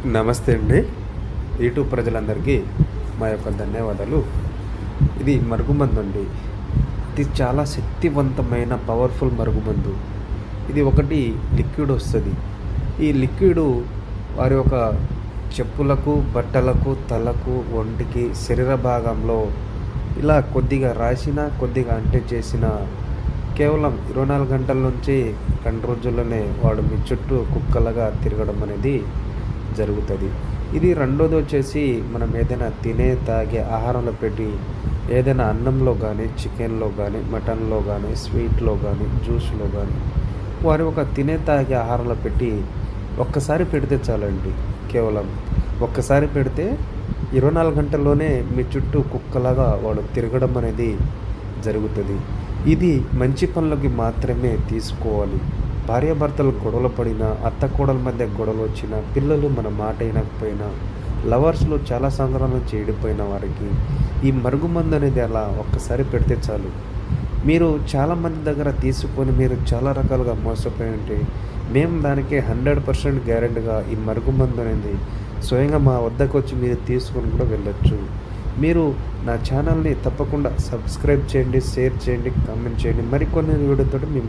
నమస్తే అండి. యూట్యూబ్ ప్రజలందరికీ మా యొక్క ధన్యవాదాలు. ఇది మరుగుమందు అండి. ఇది చాలా శక్తివంతమైన పవర్ఫుల్ మరుగుమందు. ఇది ఒకటి లిక్విడ్ వస్తది. ఈ లిక్విడు వారి యొక్క చెప్పులకు, బట్టలకు, తలకు, ఒంటికి, శరీర భాగంలో ఇలా కొద్దిగా రాసినా, కొద్దిగా అంటే చేసిన కేవలం 24 గంటల నుంచి 2 రోజుల్లోనే వాడు మీ చుట్టూ కుక్కలాగా తిరగడం అనేది జరుగుతుంది. ఇది రెండోదొచ్చేసి మనం ఏదైనా తినే, తాగే ఆహారంలో పెట్టి ఏదైనా అన్నంలో గానీ, చికెన్‌లో గానీ, మటన్‌లో గానీ, స్వీట్‌లో గానీ, జ్యూస్‌లో గానీ వారు ఒక తినే, తాగే ఆహారంలో పెట్టి ఒక్కసారి పెడితే చాలండి. కేవలం ఒక్కసారి పెడితే 24 గంటల్లోనే మీ చుట్టూ కుక్కలాగా వాడు తిరగడం అనేది జరుగుతది. ఇది మంచి పనులకి మాత్రమే తీసుకోవాలి. భార్యాభర్తలు గొడవలు పడినా, అత్త కోడళ్ళ మధ్య గొడవలొచ్చినా, పిల్లలు మన మాట ఇనకపోయినా, లవర్స్‌లో చాలా సంవత్సరాల నుంచి చెడిపోయిన వారికి ఈ మరుగుమందు అనేది అలా ఒక్కసారి పెడితే చాలు. మీరు చాలామంది దగ్గర తీసుకొని మీరు చాలా రకాలుగా మోసపోయి ఉంటే, మేము దానికి 100% గ్యారంటీగా ఈ మరుగుమందు అనేది స్వయంగా మా వద్దకొచ్చి మీరు తీసుకొని కూడా వెళ్ళొచ్చు. మీరు నా ఛానల్‌ని తప్పకుండా సబ్స్క్రైబ్ చేయండి, షేర్ చేయండి, కామెంట్ చేయండి. మరికొన్ని వీడియోతోటి మీ